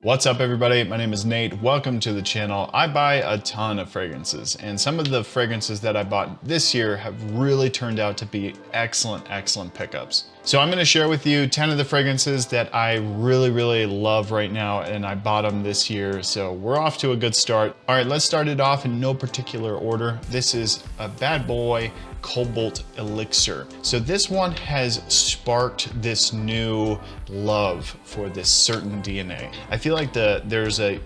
What's up everybody, my name is Nate, welcome to the channel. I buy a ton of fragrances and some of the fragrances that I bought this year have really turned out to be excellent pickups. So I'm gonna share with you 10 of the fragrances that I really love right now and I bought them this year, so we're off to a good start. All right, let's start it off in no particular order. This is a bad boy Cobalt Elixir. So this one has sparked this new love for this certain DNA. I feel like there's a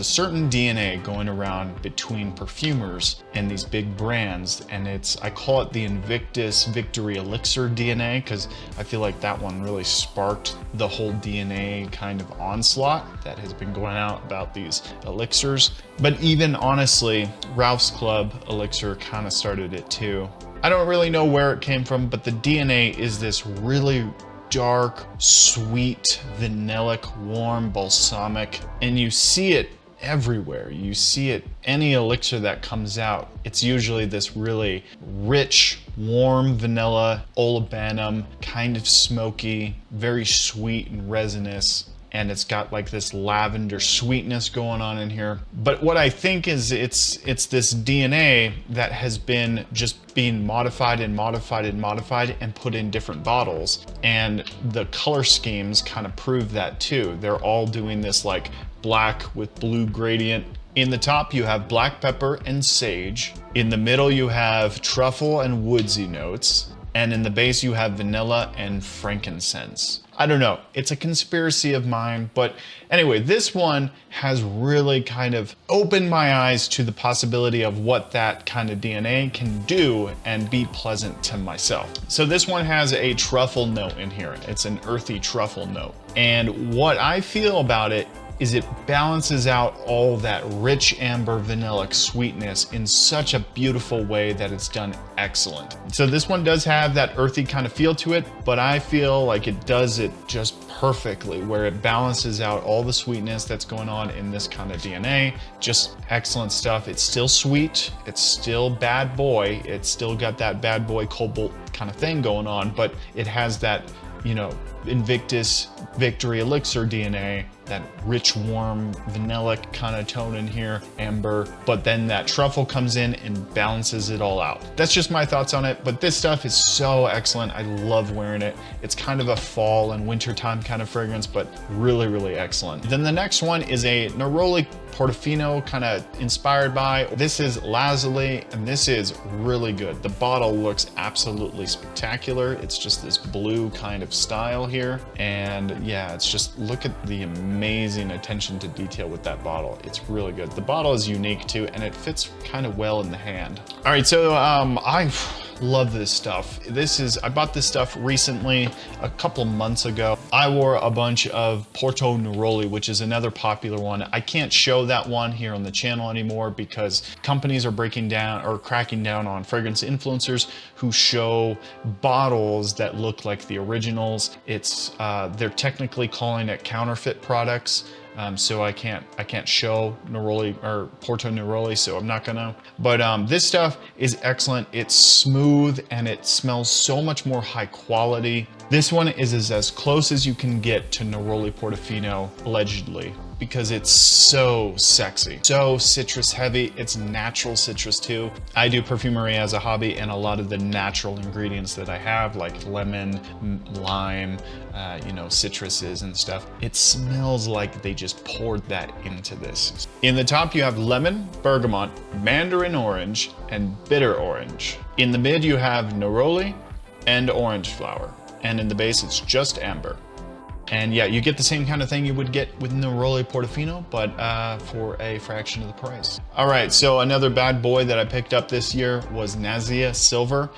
certain DNA going around between perfumers and these big brands, and I call it the Invictus Victory Elixir DNA because I feel like that one really sparked the whole DNA kind of onslaught that has been going out about these elixirs. But even honestly, Ralph's Club Elixir kind of started it too. I don't really know where it came from, but the DNA is this really dark, sweet, vanillic, warm, balsamic, and you see it everywhere. You see it, any elixir that comes out, it's usually this really rich, warm vanilla, olibanum, kind of smoky, very sweet and resinous. And it's got like this lavender sweetness going on in here. But what I think is it's this DNA that has been just being modified and put in different bottles. And the color schemes kind of prove that too. They're all doing this like black with blue gradient. In the top, you have black pepper and sage. In the middle, you have truffle and woodsy notes. And in the base, you have vanilla and frankincense. I don't know, it's a conspiracy of mine, but anyway, this one has really kind of opened my eyes to the possibility of what that kind of DNA can do and be pleasant to myself. So this one has a truffle note in here. It's an earthy truffle note. And what I feel about it is it balances out all that rich amber vanillic sweetness in such a beautiful way that it's done excellent. So this one does have that earthy kind of feel to it, but I feel like it does it just perfectly, where it balances out all the sweetness that's going on in this kind of DNA. Just excellent stuff. It's still sweet, it's still bad boy, it's still got that bad boy Cobalt kind of thing going on, but it has that, you know, Invictus Victory Elixir DNA, that rich, warm, vanillic kind of tone in here, amber, but then that truffle comes in and balances it all out. That's just my thoughts on it, but this stuff is so excellent. I love wearing it. It's kind of a fall and wintertime kind of fragrance, but really excellent. Then the next one is a Neroli Portofino, kind of inspired by. This is Lazuli, and this is really good. The bottle looks absolutely spectacular. It's just this blue kind of style here, and yeah, it's just, look at the amazing attention to detail with that bottle. It's really good. The bottle is unique too, and it fits kind of well in the hand. All right, so I love this stuff. I bought this stuff recently, a couple months ago. I wore a bunch of Porto Neroli, which is another popular one. I can't show that one here on the channel anymore because companies are breaking down or cracking down on fragrance influencers who show bottles that look like the originals. They're technically calling it counterfeit products. So I can't show Neroli or Porto Neroli, so I'm not gonna. But this stuff is excellent. It's smooth and it smells so much more high quality. This one is as close as you can get to Neroli Portofino, allegedly, because it's so sexy, so citrus heavy. It's natural citrus too. I do perfumery as a hobby, and a lot of the natural ingredients that I have, like lemon, lime, you know, citruses and stuff, it smells like they just poured that into this. In the top, you have lemon, bergamot, mandarin orange, and bitter orange. In the mid, you have neroli and orange flower. And in the base, it's just amber. And yeah, you get the same kind of thing you would get with Neroli Portofino, but for a fraction of the price. All right, so another bad boy that I picked up this year was Nazia Silver.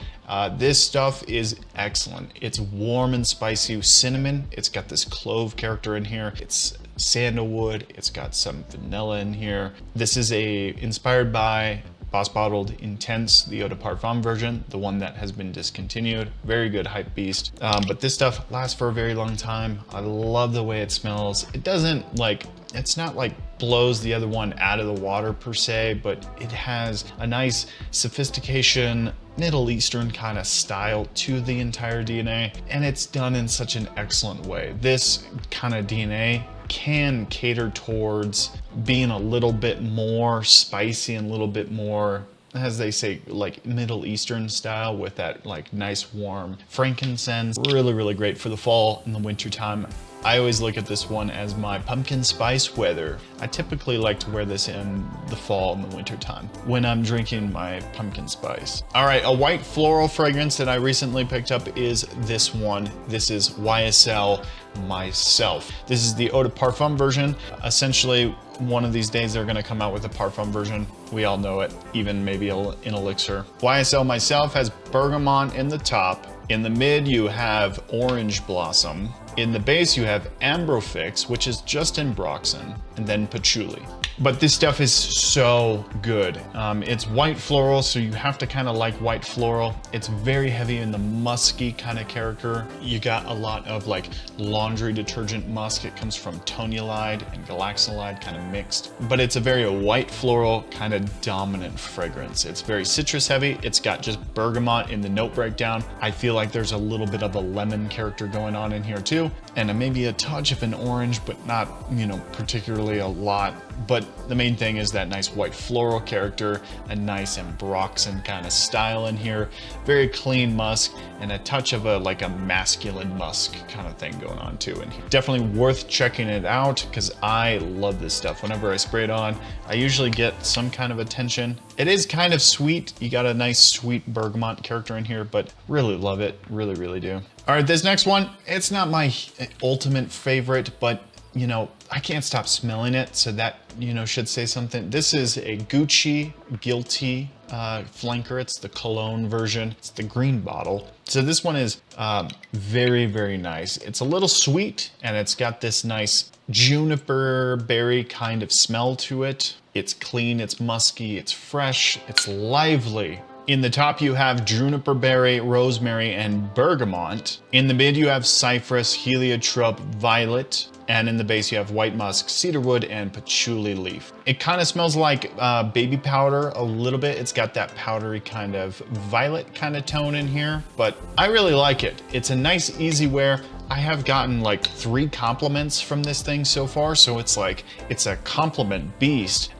This stuff is excellent. It's warm and spicy with cinnamon. It's got this clove character in here. It's sandalwood. It's got some vanilla in here. This is inspired by Boss Bottled Intense, the Eau de Parfum version, the one that has been discontinued. Very good hype beast. But this stuff lasts for a very long time. I love the way it smells. It doesn't like, it's not like blows the other one out of the water per se, but it has a nice sophistication, Middle Eastern kind of style to the entire DNA, and it's done in such an excellent way. This kind of DNA can cater towards being a little bit more spicy and a little bit more, as they say, like Middle Eastern style with that like nice warm frankincense. Really, really great for the fall and the winter time. I always look at this one as my pumpkin spice weather. I typically like to wear this in the fall and the winter time when I'm drinking my pumpkin spice. All right, a white floral fragrance that I recently picked up is this one. This is YSL Myself. This is the Eau de Parfum version. Essentially, one of these days they're gonna come out with a parfum version. We all know it, even maybe in elixir. YSL Myself has bergamot in the top. In the mid, you have orange blossom. In the base, you have ambrofix, which is just in ambroxan, and then patchouli. But this stuff is so good. It's white floral, so you have to kind of like white floral. It's very heavy in the musky kind of character. You got a lot of like laundry detergent musk. It comes from toniolide and galaxolide kind of mixed. But it's a very white floral kind of dominant fragrance. It's very citrus heavy. It's got just bergamot in the note breakdown. I feel like there's a little bit of a lemon character going on in here too. And maybe a touch of an orange, but not, you know, particularly a lot. But the main thing is that nice white floral character, a nice ambroxan kind of style in here, very clean musk, and a touch of a like a masculine musk kind of thing going on too in here. Definitely worth checking it out because I love this stuff. Whenever I spray it on, I usually get some kind of attention. It is kind of sweet. You got a nice sweet bergamot character in here, but really love it. Really, really do. All right, this next one, it's not my ultimate favorite, but you know, I can't stop smelling it, so that, you know, should say something. This is a Gucci Guilty flanker. It's the Cologne version. It's the green bottle. So this one is very, very nice. It's a little sweet, and it's got this nice juniper berry kind of smell to it. It's clean, it's musky, it's fresh, it's lively. In the top, you have juniper berry, rosemary, and bergamot. In the mid, you have cypress, heliotrope, violet. And in the base, you have white musk, cedarwood, and patchouli leaf. It kind of smells like baby powder a little bit. It's got that powdery kind of violet kind of tone in here, but I really like it. It's a nice, easy wear. I have gotten like 3 compliments from this thing so far, so it's like, it's a compliment beast.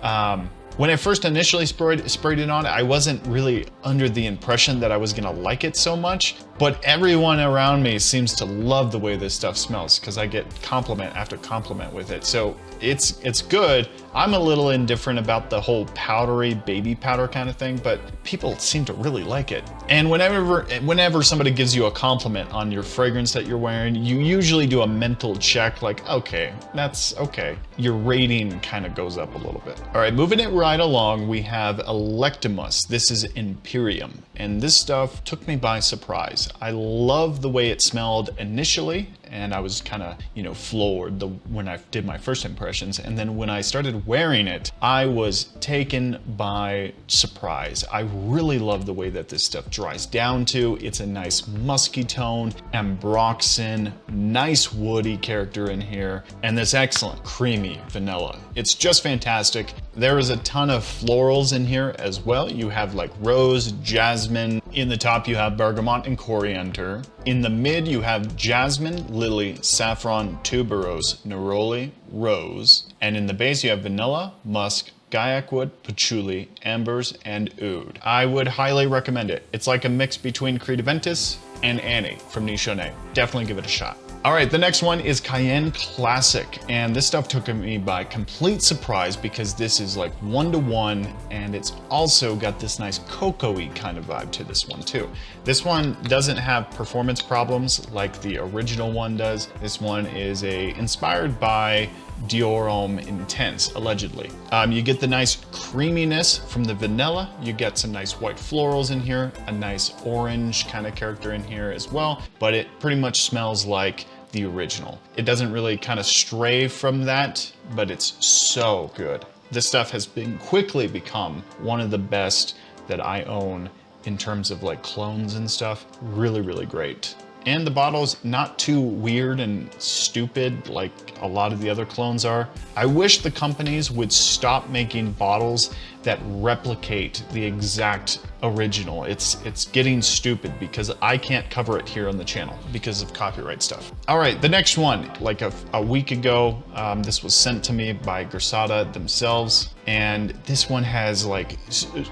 When I first initially sprayed it on, I wasn't really under the impression that I was gonna like it so much, but everyone around me seems to love the way this stuff smells because I get compliment after compliment with it. So it's good. I'm a little indifferent about the whole powdery baby powder kind of thing, but people seem to really like it. And whenever somebody gives you a compliment on your fragrance that you're wearing, you usually do a mental check like, okay, that's okay. Your rating kind of goes up a little bit. All right, moving it right along, we have Electimus. This is Imperium, and this stuff took me by surprise. I love the way it smelled initially, and I was kind of, you know, floored when I did my first impressions. And then when I started wearing it, I was taken by surprise. I really love the way that this stuff dries down to. It's a nice musky tone, ambroxan, nice woody character in here, and this excellent creamy vanilla. It's just fantastic. There is a ton of florals in here as well. You have like rose, jasmine. In the top, you have bergamot and coriander. In the mid, you have jasmine, lily, saffron, tuberose, neroli, rose. And in the base, you have vanilla, musk, guaiac wood, patchouli, ambers, and oud. I would highly recommend it. It's like a mix between Credaventus and Annie from Nichonnet. Definitely give it a shot. All right, the next one is Cayenne Classic, and this stuff took me by complete surprise because this is like 1-to-1, and it's also got this nice cocoa-y kind of vibe to this one too. This one doesn't have performance problems like the original one does. This one is inspired by Dior Homme Intense, allegedly. You get the nice creaminess from the vanilla. You get some nice white florals in here, a nice orange kind of character in here as well, but it pretty much smells like the original. It doesn't really kind of stray from that, but it's so good. This stuff has quickly become one of the best that I own in terms of like clones and stuff. Really, really great. And the bottle's not too weird and stupid like a lot of the other clones are. I wish the companies would stop making bottles that replicate the exact original. It's getting stupid because I can't cover it here on the channel because of copyright stuff. All right, the next one, like a week ago, this was sent to me by Gersada themselves. And this one has like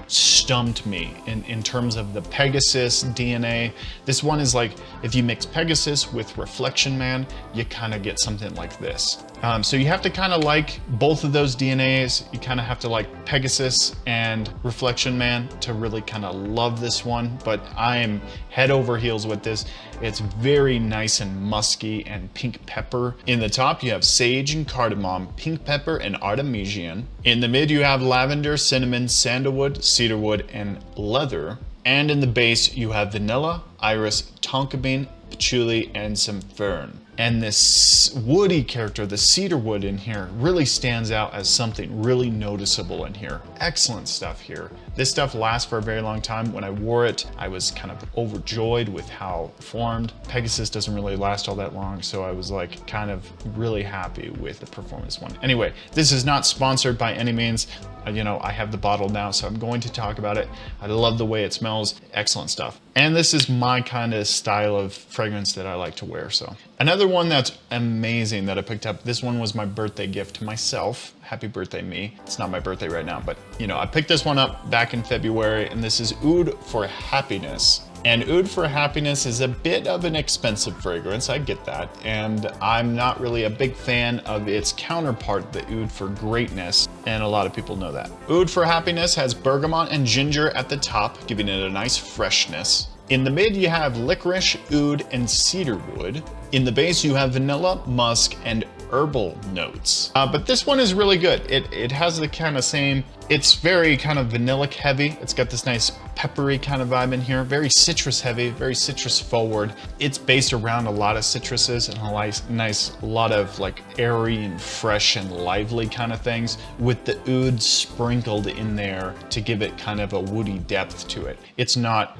stumped me in terms of the Pegasus DNA. This one is like, if you mix Pegasus with Reflection Man, you kind of get something like this. So you have to kind of like both of those DNAs. You kind of have to like Pegasus and Reflection Man to really kind of love this one, but I am head over heels with this. It's very nice and musky and pink pepper. In the top, you have sage and cardamom, pink pepper and artemisian. In the mid, you have lavender, cinnamon, sandalwood, cedarwood, and leather. And in the base, you have vanilla, iris, tonka bean, patchouli, and some fern. And this woody character, the cedar wood in here, really stands out as something really noticeable in here. Excellent stuff here. This stuff lasts for a very long time. When I wore it, I was kind of overjoyed with how it formed. Pegasus doesn't really last all that long, so I was like kind of really happy with the performance one. Anyway, this is not sponsored by any means. You know, I have the bottle now, so I'm going to talk about it. I love the way it smells. Excellent stuff. And this is my kind of style of fragrance that I like to wear. So another one that's amazing that I picked up. This one was my birthday gift to myself. Happy birthday, me. It's not my birthday right now, but you know, I picked this one up back in February, and this is Oud for Happiness. And Oud for Happiness is a bit of an expensive fragrance, I get that. And I'm not really a big fan of its counterpart, the Oud for Greatness. And a lot of people know that. Oud for Happiness has bergamot and ginger at the top, giving it a nice freshness. In the mid, you have licorice, oud, and cedarwood. In the base, you have vanilla, musk, and herbal notes. But this one is really good. It has the kind of same, it's very kind of vanillic heavy. It's got this nice peppery kind of vibe in here. Very citrus heavy, very citrus forward. It's based around a lot of citruses and a lot of like airy and fresh and lively kind of things with the oud sprinkled in there to give it kind of a woody depth to it. It's not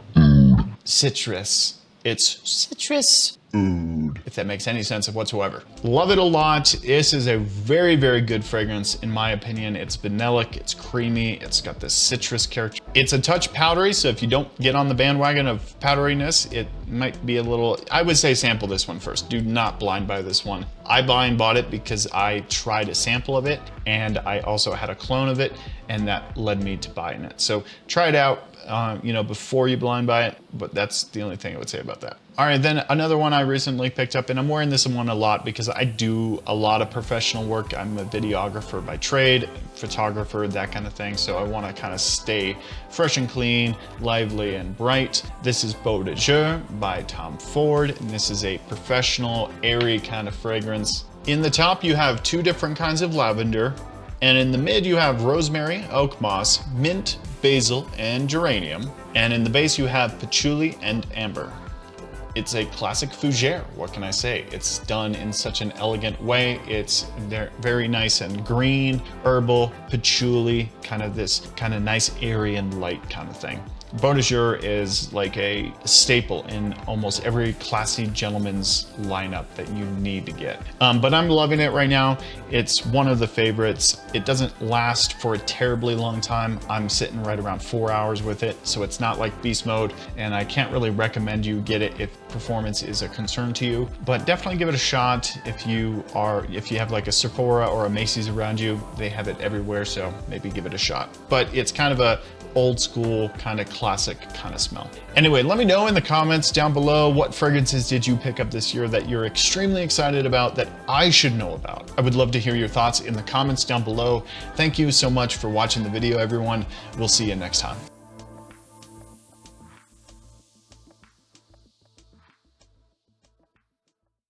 citrus, it's citrus oud, if that makes any sense whatsoever. Love it a lot. This is a very, very good fragrance in my opinion. It's vanillic, it's creamy, it's got this citrus character. It's a touch powdery, so if you don't get on the bandwagon of powderiness, it might be a little, I would say sample this one first. Do not blind buy this one. I blind bought it because I tried a sample of it, and I also had a clone of it, and that led me to buying it. So try it out, you know, before you blind buy it, but that's the only thing I would say about that. All right, then another one I recently picked up, and I'm wearing this one a lot because I do a lot of professional work. I'm a videographer by trade, photographer, that kind of thing. So I want to kind of stay fresh and clean, lively and bright. This is Beau de Jour by Tom Ford, and this is a professional, airy kind of fragrance. In the top, you have two different kinds of lavender, and in the mid, you have rosemary, oak moss, mint, basil, and geranium. And in the base, you have patchouli and amber. It's a classic fougere, what can I say? It's done in such an elegant way. It's very nice and green, herbal, patchouli, kind of this kind of nice airy and light kind of thing. Beau de Jour is like a staple in almost every classy gentleman's lineup that you need to get. But I'm loving it right now. It's one of the favorites. It doesn't last for a terribly long time. I'm sitting right around 4 hours with it, so it's not like beast mode, and I can't really recommend you get it if performance is a concern to you. But definitely give it a shot if you have like a Sephora or a Macy's around you. They have it everywhere, so maybe give it a shot. But it's kind of a old school, kind of classic kind of smell. Anyway, let me know in the comments down below what fragrances did you pick up this year that you're extremely excited about that I should know about. I would love to hear your thoughts in the comments down below. Thank you so much for watching the video, everyone. We'll see you next time.